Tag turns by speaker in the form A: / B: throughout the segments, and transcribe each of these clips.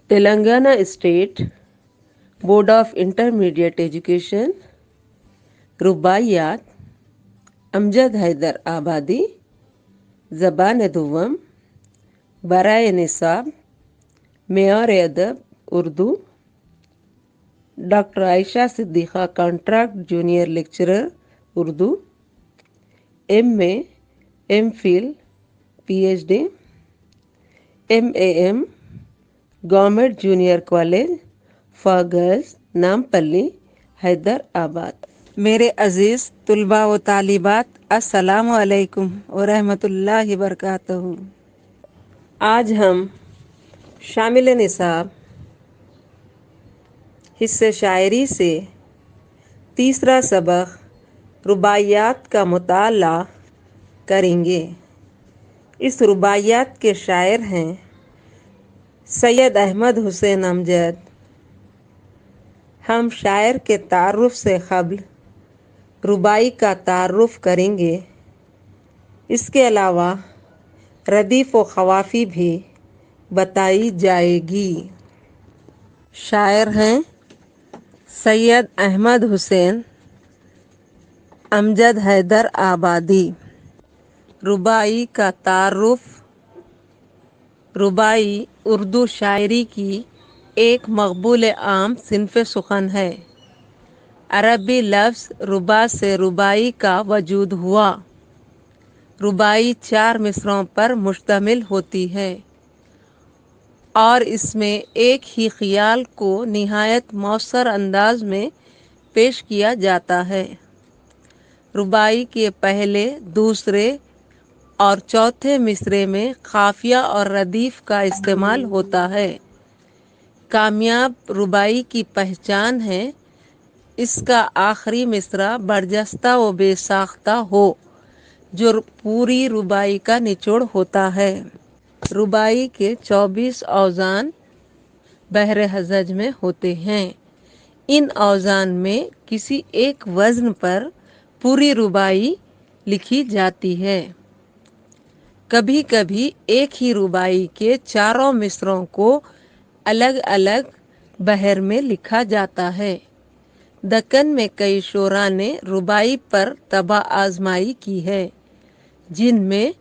A: Telangana state board of intermediate education رباعیات Amjad Hyderabadi زبان دوم برائے نصاب معیار ادب Urdu doctor Ayesha Siddiqua contract junior lecturer Urdu MA MPhil PhD MAM government junior college for girls Nampally Hyderabad. میرے عزیز طلباء و طالبات، السلام علیکم ورحمۃ اللہ وبرکاتہ۔ آج ہم شامل نصاب حصہ شاعری سے تیسرا سبق رباعیات کا مطالعہ کریں گے۔ اس رباعیات کے شاعر ہیں سید احمد حسین امجد۔ ہم شاعر کے تعارف سے قبل رباعی کا تعارف کریں گے۔ اس کے علاوہ ردیف و قوافی بھی بتائی جائے گی۔ شاعر ہیں سید احمد حسین امجد حیدر آبادی۔ رباعی کا تعارف۔ رباعی اردو شاعری کی ایک مقبول عام صنف سخن ہے۔ عربی لفظ رباع سے رباعی کا وجود ہوا۔ رباعی 4 مصرعوں پر مشتمل ہوتی ہے اور اس میں ایک ہی خیال کو نہایت مؤثر انداز میں پیش کیا جاتا ہے۔ رباعی کے پہلے، دوسرے اور چوتھے مصرعے میں قافیہ اور ردیف کا استعمال ہوتا ہے۔ کامیاب رباعی کی پہچان ہے اس کا آخری مصرع برجستہ و بے ساختہ ہو، جو پوری رباعی کا نچوڑ ہوتا ہے۔ رباعی کے 24 اوزان بحر حجج میں ہوتے ہیں۔ ان اوزان میں کسی ایک وزن پر پوری رباعی لکھی جاتی ہے۔ کبھی کبھی ایک ہی رباعی کے چاروں مصرعوں کو الگ الگ بحر میں لکھا جاتا ہے۔ دکن میں کئی شعراء نے رباعی پر طبع آزمائی کی ہے، جن میں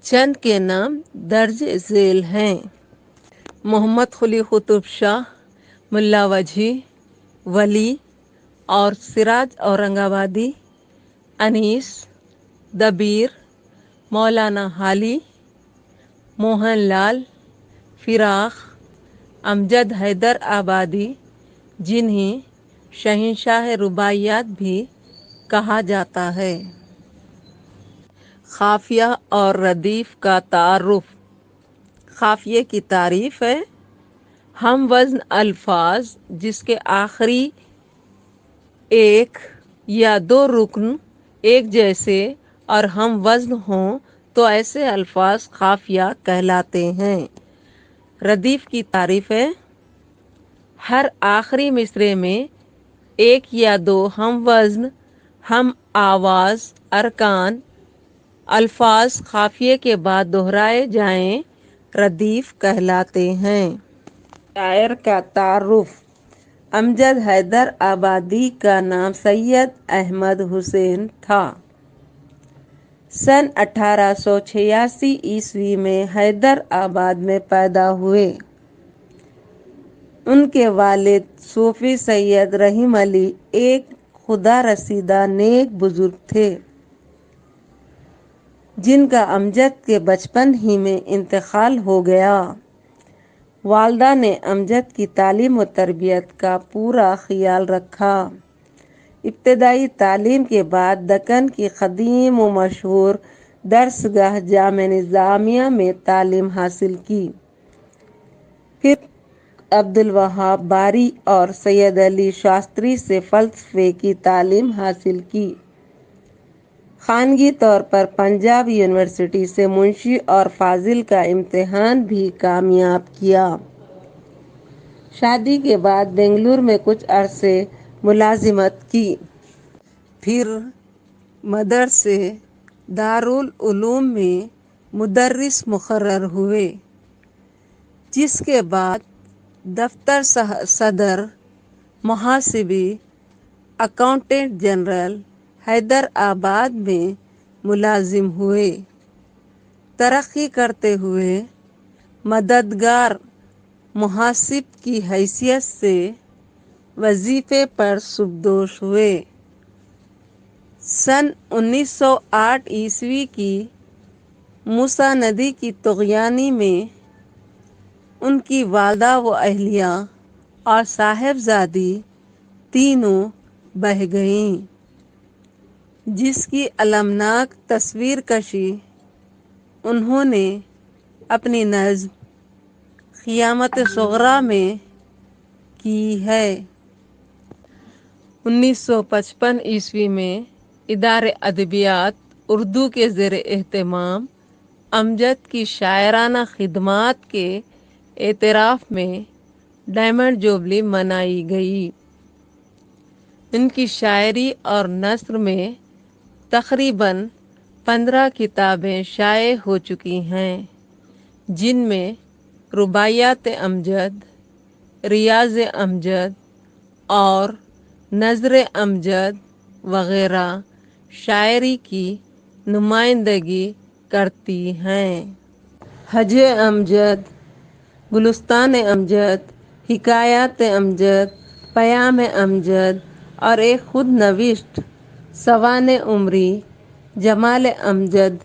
A: چند کے نام درج ذیل ہیں: محمد قلی قطب شاہ، ملا وجدی، ولی اور سراج اورنگ آبادی، انیس، دبیر، مولانا حالی، موہن لال، فراق، امجد حیدر آبادی، جنہیں شہنشاہ رباعیات بھی کہا جاتا ہے۔ قافیہ اور ردیف کا تعارف۔ قافیے کی تعریف ہے: ہم وزن الفاظ جس کے آخری ایک یا دو رکن ایک جیسے اور ہم وزن ہوں تو ایسے الفاظ قافیہ کہلاتے ہیں۔ ردیف کی تعریف ہے: ہر آخری مصرعے میں ایک یا دو ہم وزن، ہم آواز ارکان الفاظ قافیے کے بعد دہرائے جائیں ردیف کہلاتے ہیں۔ شاعر کا تعارف۔ امجد حیدر آبادی کا نام سید احمد حسین تھا۔ سن 1886 میں حیدرآباد میں پیدا ہوئے۔ ان کے والد صوفی سید رحیم علی ایک خدا رسیدہ نیک بزرگ تھے، جن کا امجد کے بچپن ہی میں انتقال ہو گیا۔ والدہ نے امجد کی تعلیم و تربیت کا پورا خیال رکھا۔ ابتدائی تعلیم کے بعد دکن کی قدیم و مشہور درسگاہ جامعہ نظامیہ میں تعلیم حاصل کی۔ پھر عبدالوہاب باری اور سید علی شاستری سے فلسفے کی تعلیم حاصل کی۔ خانگی طور پر پنجاب یونیورسٹی سے منشی اور فاضل کا امتحان بھی کامیاب کیا۔ شادی کے بعد بنگلور میں کچھ عرصے ملازمت کی۔ پھر مدرسے دارالعلوم میں مدرس مقرر ہوئے، جس کے بعد دفتر صدر محاسبی اکاؤنٹنٹ جنرل حیدرآباد میں ملازم ہوئے۔ ترقی کرتے ہوئے مددگار محاسب کی حیثیت سے وظیفے پر سبکدوش ہوئے۔ سن 1908 کی موسیٰ ندی کی طغیانی میں ان کی والدہ و اہلیہ اور صاحبزادی تینوں بہہ گئیں، جس کی المناک تصویر کشی انہوں نے اپنی نظم قیامت صغریٰ میں کی ہے۔ 1955 میں ادارہ ادبیات اردو کے زیر اہتمام امجد کی شاعرانہ خدمات کے اعتراف میں ڈائمنڈ جوبلی منائی گئی۔ ان کی شاعری اور نثر میں تقریباً 15 کتابیں شائع ہو چکی ہیں، جن میں رباعیات امجد، ریاض امجد اور نظر امجد وغیرہ شاعری کی نمائندگی کرتی ہیں۔ حج امجد، گلستان امجد، حکایات امجد، پیام امجد اور ایک خود نوشت سوانح عمری جمال امجد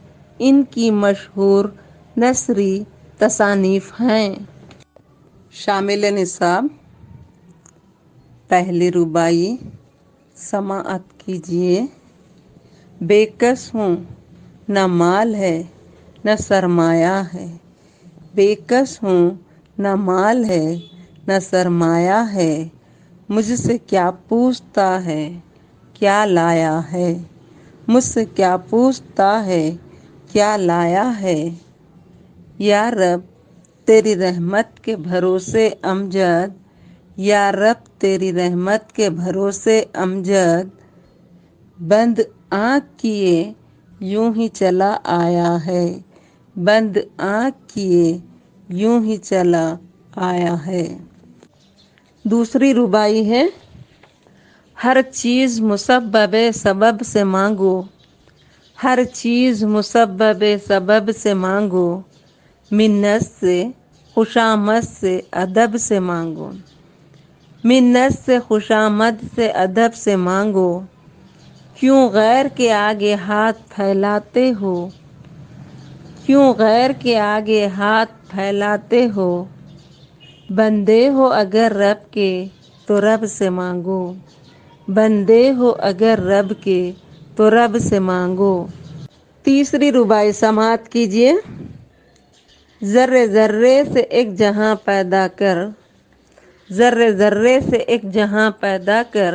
A: ان کی مشہور نثری تصانیف ہیں۔ شامل نصاب پہلی رباعی سماعت کیجیے۔ بے کس ہوں، نہ مال ہے نہ سرمایہ ہے، بے کس ہوں نہ مال ہے نہ سرمایہ ہے، مجھ سے کیا پوچھتا ہے کیا لایا ہے، مجھ سے کیا پوچھتا ہے کیا لایا ہے، یا رب تیری رحمت کے بھروسے امجد، یا رب تیری رحمت کے بھروسے امجد، بند آنکھ کیے یوں ہی چلا آیا ہے، بند آنکھ کیے یوں ہی چلا آیا ہے۔ دوسری رباعی ہے۔ ہر چیز مسبب سبب سے مانگو، ہر چیز مسبب سبب سے مانگو، منت سے خوشامد سے ادب سے مانگو، منت سے خوشامد سے ادب سے مانگو، کیوں غیر کے آگے ہاتھ پھیلاتے ہو، کیوں غیر کے آگے ہاتھ پھیلاتے ہو، بندے ہو اگر رب کے تو رب سے مانگو، بندے ہو اگر رب کے تو رب سے مانگو۔ تیسری رباعی سماعت کیجیے۔ ذرے ذرے سے ایک جہاں پیدا کر، ذرے ذرے سے ایک جہاں پیدا کر،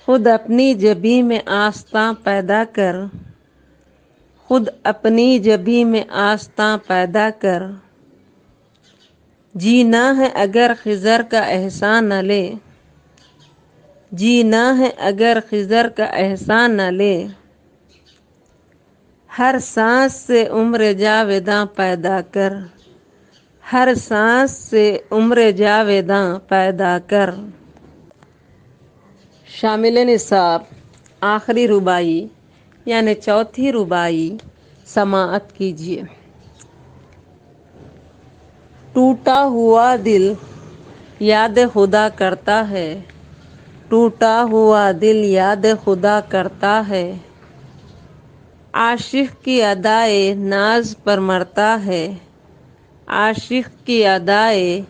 A: خود اپنی جبیں میں آستاں پیدا کر، خود اپنی جبیں میں آستاں پیدا کر، جینا ہے اگر خضر کا احسان نہ لے، جینا ہے اگر خضر کا احسان نہ لے، ہر سانس سے عمر جاویداں پیدا کر، ہر سانس سے عمر جاویداں پیدا کر۔ شامل نصاب آخری رباعی یعنی چوتھی رباعی سماعت کیجیے۔ ٹوٹا ہوا دل یاد خدا کرتا ہے، ٹوٹا ہوا دل یاد خدا کرتا ہے، عاشق کی ادائے ناز پر مرتا ہے، عاشق کی ادائے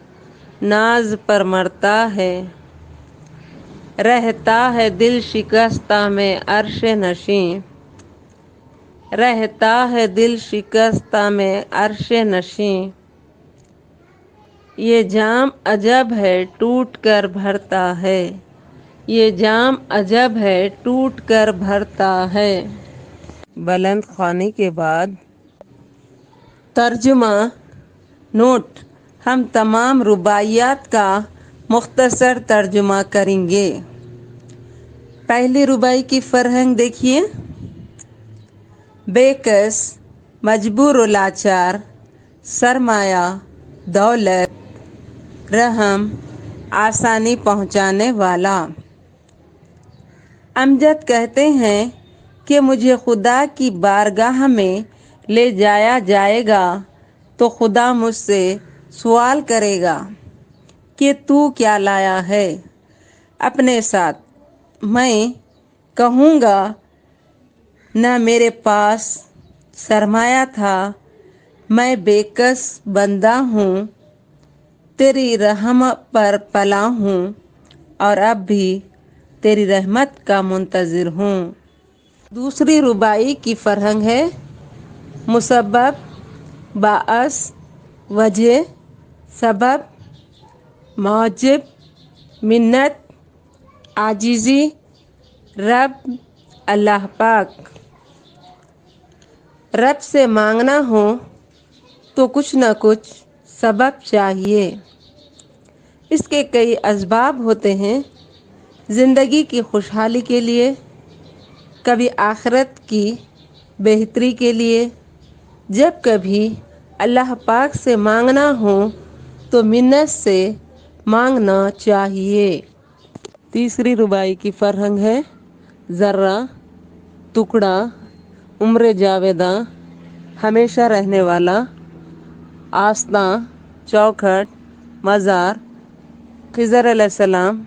A: ناز پر مرتا ہے، رہتا ہے دل شکستہ میں عرش نشین، رہتا ہے دل شکستہ میں عرش نشین، یہ جام عجب ہے ٹوٹ کر بھرتا ہے، یہ جام عجب ہے ٹوٹ کر بھرتا ہے۔ بلند خوانی کے بعد ترجمہ نوٹ: ہم تمام رباعیات کا مختصر ترجمہ کریں گے۔ پہلی رباعی کی فرہنگ دیکھیے۔ بے کس، مجبور و لاچار، سرمایہ، دولت، رحم آسانی پہنچانے والا۔ امجد کہتے ہیں کہ مجھے خدا کی بارگاہ میں لے جایا جائے گا تو خدا مجھ سے سوال کرے گا کہ تو کیا لایا ہے اپنے ساتھ؟ میں کہوں گا نہ میرے پاس سرمایہ تھا، میں بے کس بندہ ہوں، تیری رحم پر پلا ہوں اور اب بھی تیری رحمت کا منتظر ہوں۔ دوسری رباعی کی فرہنگ ہے مسبب، باعث، وجہ، سبب، موجب، منت، عاجزی، رب، اللہ پاک۔ رب سے مانگنا ہو تو کچھ نہ کچھ سبب چاہیے۔ اس کے کئی اسباب ہوتے ہیں، زندگی کی خوشحالی کے لیے، کبھی آخرت کی بہتری کے لیے۔ جب کبھی اللہ پاک سے مانگنا ہو تو منت سے مانگنا چاہیے۔ تیسری رباعی کی فرہنگ ہے ذرہ، ٹکڑا، عمر جاویداں، ہمیشہ رہنے والا، آستاں، چوکھٹ، مزار، خضر علیہ السلام،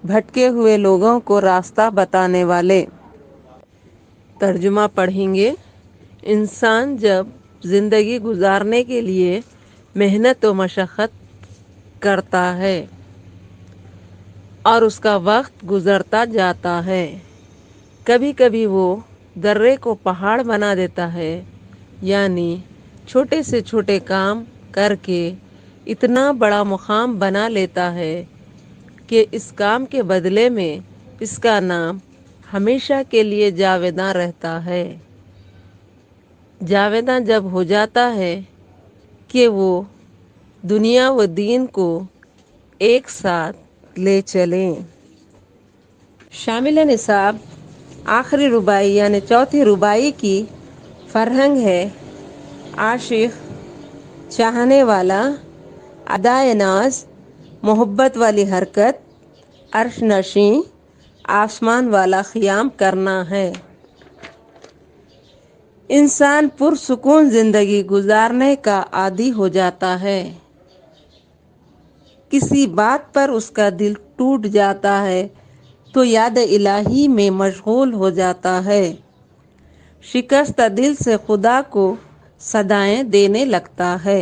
A: بھٹکے ہوئے لوگوں کو راستہ بتانے والے۔ ترجمہ پڑھیں گے۔ انسان جب زندگی گزارنے کے لیے محنت و مشقت کرتا ہے اور اس کا وقت گزرتا جاتا ہے، کبھی کبھی وہ درے کو پہاڑ بنا دیتا ہے، یعنی چھوٹے سے چھوٹے کام کر کے اتنا بڑا مقام بنا لیتا ہے کہ اس کام کے بدلے میں اس کا نام ہمیشہ کے لیے جاویداں رہتا ہے۔ جاویداں جب ہو جاتا ہے کہ وہ دنیا و دین کو ایک ساتھ لے چلیں۔ شامل نصاب آخری رباعی یعنی چوتھی رباعی کی فرہنگ ہے عاشق، چاہنے والا، ادائے ناز، محبت والی حرکت، عرش نشیں، آسمان والا قیام کرنا ہے۔ انسان پرسکون زندگی گزارنے کا عادی ہو جاتا ہے، کسی بات پر اس کا دل ٹوٹ جاتا ہے تو یاد الہی میں مشغول ہو جاتا ہے، شکستہ دل سے خدا کو صدائیں دینے لگتا ہے۔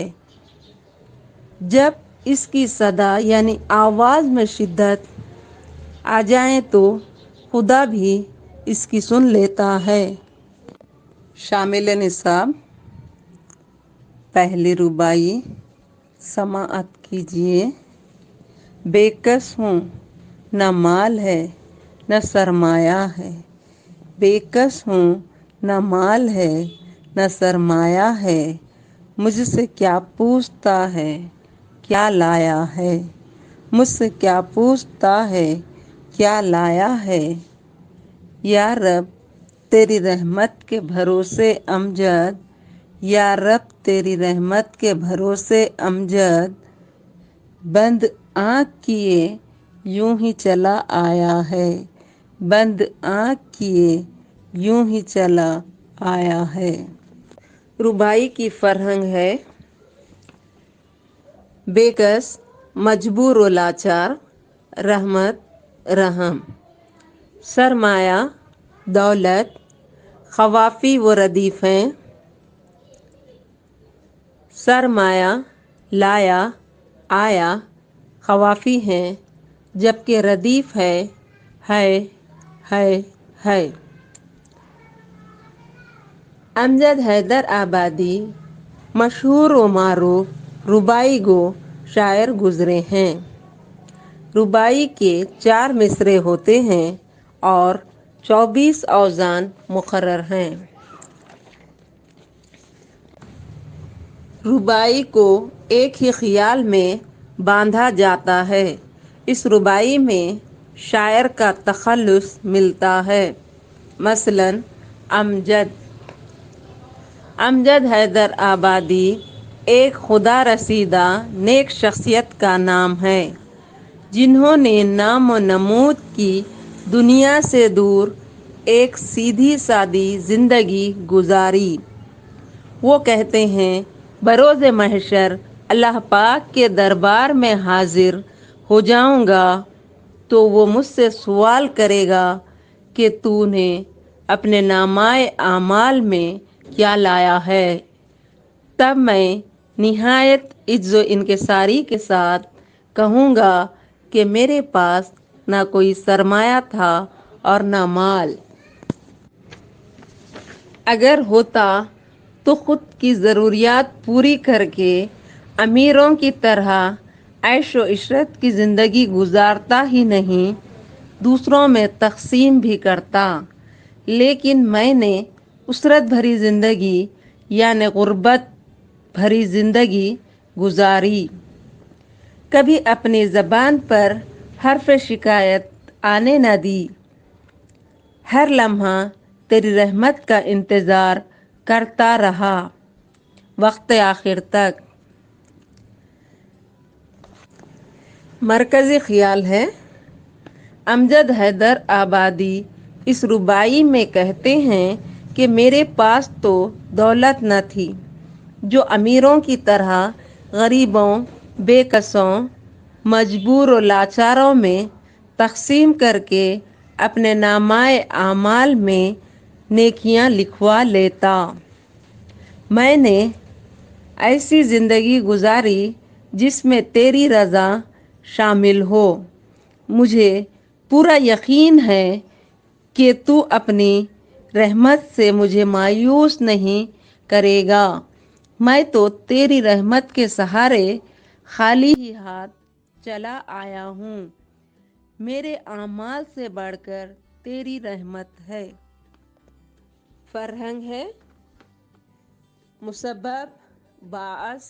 A: جب اس کی صدا یعنی آواز میں شدت آ جائے تو خدا بھی اس کی سن لیتا ہے۔ شامل نصاب پہلی رباعی سماعت کیجیے۔ بے کس ہوں، نہ مال ہے نہ سرمایہ ہے، بے کس ہوں، نہ مال ہے نہ سرمایہ ہے، مجھ سے کیا پوچھتا ہے کیا لایا ہے، مجھ سے کیا پوچھتا ہے کیا لایا ہے۔ یا رب تیری رحمت کے بھروسے امجد، یا رب تیری رحمت کے بھروسے امجد، بند آنکھ کیے یوں ہی چلا آیا ہے، بند آنکھ کیے یوں ہی چلا آیا ہے۔ رباعی کی فرہنگ ہے بے کس، مجبور و لاچار، رحمت، رحم، سرمایہ، دولت، خوافی و ردیفیں۔ سرمایہ لایا، آیا، خوافی ہیں، جبکہ ردیف ہے۔ امجد حیدر آبادی مشہور و معروف رباعی گو شاعر گزرے ہیں۔ رباعی کے 4 مصرعے ہوتے ہیں اور 24 اوزان مقرر ہیں۔ رباعی کو ایک ہی خیال میں باندھا جاتا ہے۔ اس رباعی میں شاعر کا تخلص ملتا ہے۔ مثلاً امجد حیدر آبادی ایک خدا رسیدہ نیک شخصیت کا نام ہے جنہوں نے نام و نمود کی دنیا سے دور ایک سیدھی سادی زندگی گزاری۔ وہ کہتے ہیں بروز محشر اللہ پاک کے دربار میں حاضر ہو جاؤں گا تو وہ مجھ سے سوال کرے گا کہ تو نے اپنے نامۂ اعمال میں کیا لایا ہے۔ تب میں نہایت عجز و انکساری کے ساتھ کہوں گا کہ میرے پاس نہ کوئی سرمایہ تھا اور نہ مال۔ اگر ہوتا تو خود کی ضروریات پوری کر کے امیروں کی طرح عیش و عشرت کی زندگی گزارتا ہی نہیں، دوسروں میں تقسیم بھی کرتا، لیکن میں نے اسرت بھری زندگی یعنی غربت بھری زندگی گزاری۔ کبھی اپنی زبان پر حرف شکایت آنے نہ دی۔ ہر لمحہ تیری رحمت کا انتظار کرتا رہا وقت آخر تک۔ مرکزی خیال ہے۔ امجد حیدر آبادی اس رباعی میں کہتے ہیں کہ میرے پاس تو دولت نہ تھی جو امیروں کی طرح غریبوں، بے کسوں، مجبور و لاچاروں میں تقسیم کر کے اپنے نامۂ اعمال میں نیکیاں لکھوا لیتا۔ میں نے ایسی زندگی گزاری جس میں تیری رضا شامل ہو۔ مجھے پورا یقین ہے کہ تو اپنی رحمت سے مجھے مایوس نہیں کرے گا۔ میں تو تیری رحمت کے سہارے خالی ہی ہاتھ چلا آیا ہوں۔ میرے اعمال سے بڑھ کر تیری رحمت ہے۔ فرہنگ ہے۔ مسبب، باعث،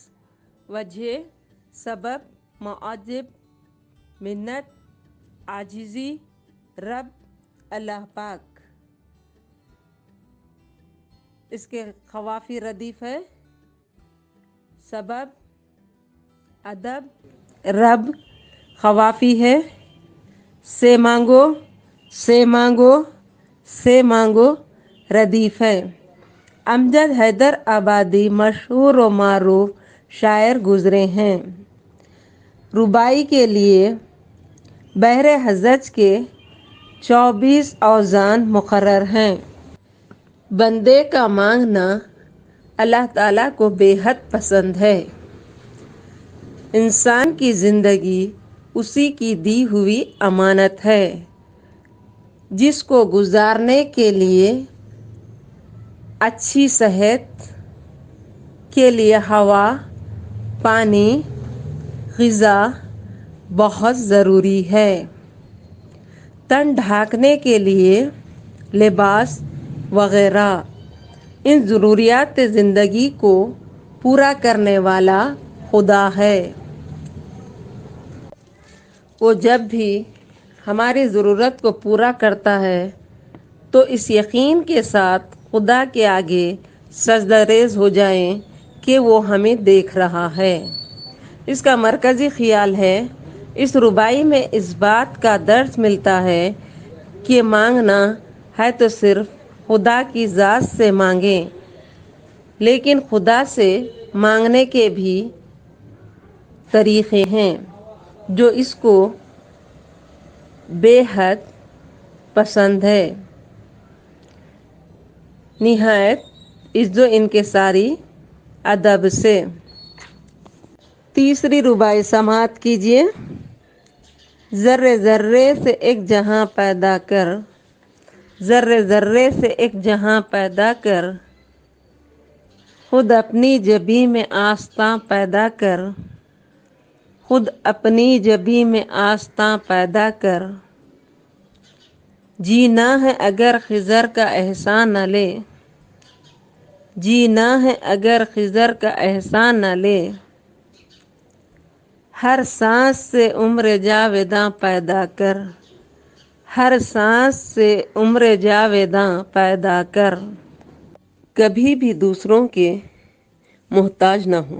A: وجہ، سبب، موجب، منت، عاجزی، رب، اللہ پاک۔ اس کے قوافی ردیف ہے۔ سبب، ادب، رب، قوافی ہے۔ سے مانگو، سے مانگو، سے مانگو ردیف ہے۔ امجد حیدر آبادی مشہور و معروف شاعر گزرے ہیں۔ رباعی کے لیے بحر حجج کے 24 اوزان مقرر ہیں۔ بندے کا مانگنا اللہ تعالیٰ کو بے حد پسند ہے۔ انسان کی زندگی اسی کی دی ہوئی امانت ہے جس کو گزارنے کے لیے اچھی صحت کے لیے ہوا، پانی، غذا بہت ضروری ہے۔ تن ڈھانکنے کے لیے لباس وغیرہ۔ ان ضروریات زندگی کو پورا کرنے والا خدا ہے۔ وہ جب بھی ہماری ضرورت کو پورا کرتا ہے تو اس یقین کے ساتھ خدا کے آگے سجدہ ریز ہو جائیں کہ وہ ہمیں دیکھ رہا ہے۔ اس کا مرکزی خیال ہے۔ اس رباعی میں اس بات کا درس ملتا ہے کہ مانگنا ہے تو صرف خدا کی ذات سے مانگیں، لیکن خدا سے مانگنے کے بھی طریقے ہیں جو اس کو بے حد پسند ہے۔ نہایت عجز و انکساری ادب سے۔ تیسری رباعی سماعت کیجیے۔ ذرے ذرے سے ایک جہاں پیدا کر، ذرے ذرے سے ایک جہاں پیدا کر، خود اپنی جبیں میں آستاں پیدا کر، خود اپنی جبیں میں آستاں پیدا کر۔ جینا ہے اگر خضر کا احسان نہ لے، جینا ہے اگر خضر کا احسان نہ لے، ہر سانس سے عمر جاویداں پیدا کر، ہر سانس سے عمر جاویداں پیدا کر۔ کبھی بھی دوسروں کے محتاج نہ ہو۔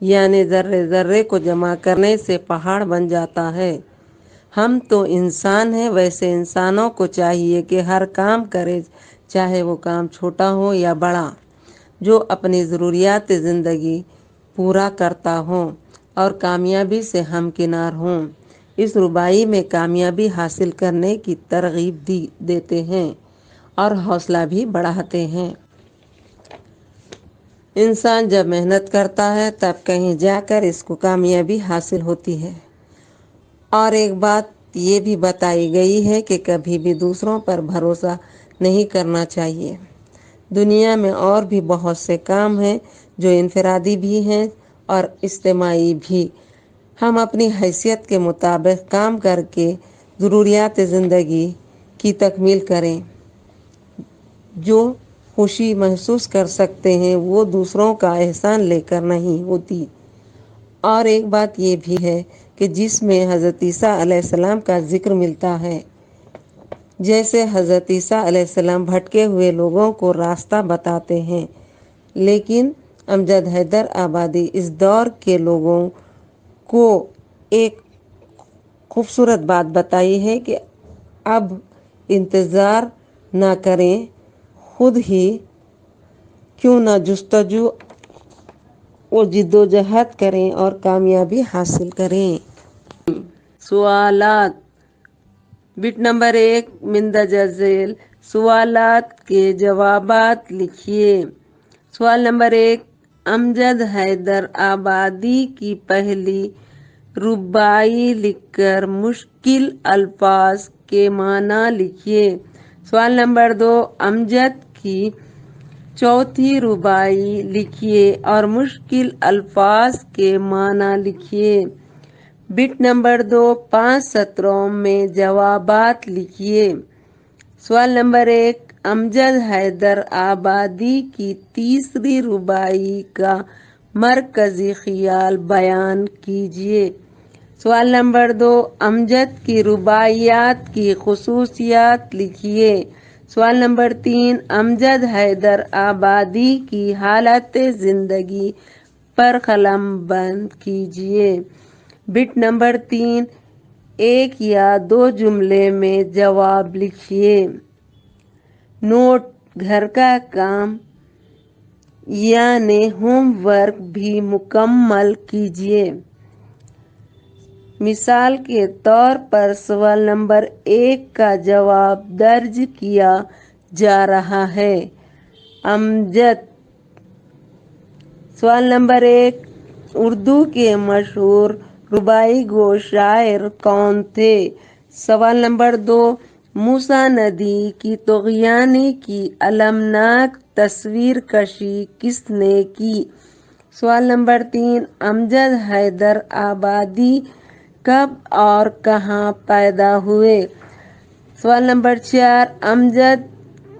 A: یعنی ذرے ذرے کو جمع کرنے سے پہاڑ بن جاتا ہے۔ ہم تو انسان ہیں، ویسے انسانوں کو چاہیے کہ ہر کام کرے، چاہے وہ کام چھوٹا ہو یا بڑا، جو اپنی ضروریات زندگی پورا کرتا ہوں اور کامیابی سے ہمکنار ہوں۔ اس رباعی میں کامیابی حاصل کرنے کی ترغیب دیتے ہیں اور حوصلہ بھی بڑھاتے ہیں۔ انسان جب محنت کرتا ہے تب کہیں جا کر اس کو کامیابی حاصل ہوتی ہے۔ اور ایک بات یہ بھی بتائی گئی ہے کہ کبھی بھی دوسروں پر بھروسہ نہیں کرنا چاہیے۔ دنیا میں اور بھی بہت سے کام ہیں جو انفرادی بھی ہیں اور اجتماعی بھی۔ ہم اپنی حیثیت کے مطابق کام کر کے ضروریات زندگی کی تکمیل کریں۔ جو خوشی محسوس کر سکتے ہیں وہ دوسروں کا احسان لے کر نہیں ہوتی۔ اور ایک بات یہ بھی ہے کہ جس میں حضرت عیسیٰ علیہ السلام کا ذکر ملتا ہے، جیسے حضرت عیسیٰ علیہ السلام بھٹکے ہوئے لوگوں کو راستہ بتاتے ہیں، لیکن امجد حیدر آبادی اس دور کے لوگوں کو ایک خوبصورت بات بتائی ہے کہ اب انتظار نہ کریں، خود ہی کیوں نہ جستجو و جدوجہد کریں اور کامیابی حاصل کریں۔ سوالات۔ بٹ نمبر 1، مندرجہ ذیل سوالات کے جوابات لکھیے۔ سوال نمبر 1، امجد حیدر آبادی کی پہلی رباعی لکھ کر مشکل الفاظ کے معنی لکھیے۔ سوال نمبر 2، امجد کی چوتھی رباعی لکھیے اور مشکل الفاظ کے معنی لکھیے۔ بٹ نمبر 2، 5 سطروں میں جوابات لکھیے۔ سوال نمبر 1، امجد حیدر آبادی کی تیسری رباعی کا مرکزی خیال بیان کیجیے۔ سوال نمبر 2، امجد کی رباعیات کی خصوصیات لکھیے۔ سوال نمبر 3، امجد حیدر آبادی کی حالت زندگی پر قلم بند کیجیے۔ بٹ نمبر 3، 1 یا 2 جملے میں جواب لکھیے۔ نوٹ: گھر کا کام یعنی ہوم ورک بھی مکمل کیجیے۔ مثال کے طور پر سوال نمبر 1 کا جواب درج کیا جا رہا ہے۔ امجد۔ سوال نمبر 1، اردو کے مشہور رباعی گو شاعر کون تھے؟ سوال نمبر 2، موسیٰ ندی کی طغیانی کی المناک تصویر کشی کس نے کی؟ سوال نمبر 3، امجد حیدر آبادی کب اور کہاں پیدا ہوئے؟ سوال نمبر 4، امجد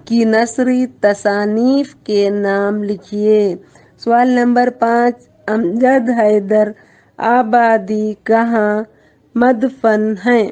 A: کی نثری تصانیف کے نام لکھیے۔ سوال نمبر 5، امجد حیدر آبادی کہاں مدفون ہیں؟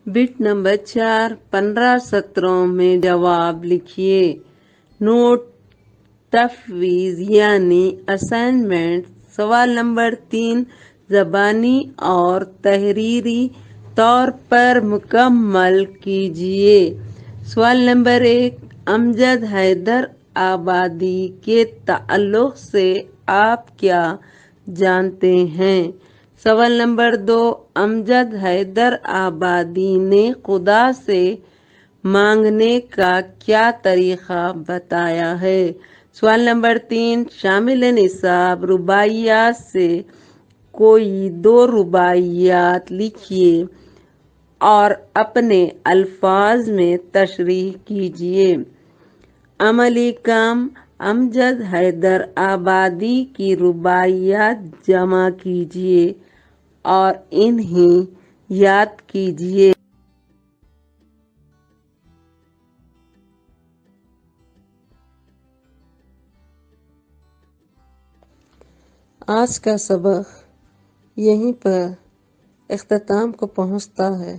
A: بٹ نمبر 4، 15 سطروں میں جواب لکھیے۔ نوٹ: تفویض یعنی اسائنمنٹ۔ سوال نمبر 3، زبانی اور تحریری طور پر مکمل کیجیے۔ سوال نمبر 1، امجد حیدر آبادی کے تعلق سے آپ کیا جانتے ہیں؟ سوال نمبر 2، امجد حیدر آبادی نے خدا سے مانگنے کا کیا طریقہ بتایا ہے؟ سوال نمبر 3، شامل نصاب رباعیات سے کوئی 2 رباعیات لکھیے اور اپنے الفاظ میں تشریح کیجیے۔ عملی کام: امجد حیدر آبادی کی رباعیات جمع کیجیے اور انہیں یاد کیجیے۔ آج کا سبق یہیں پر اختتام کو پہنچتا ہے۔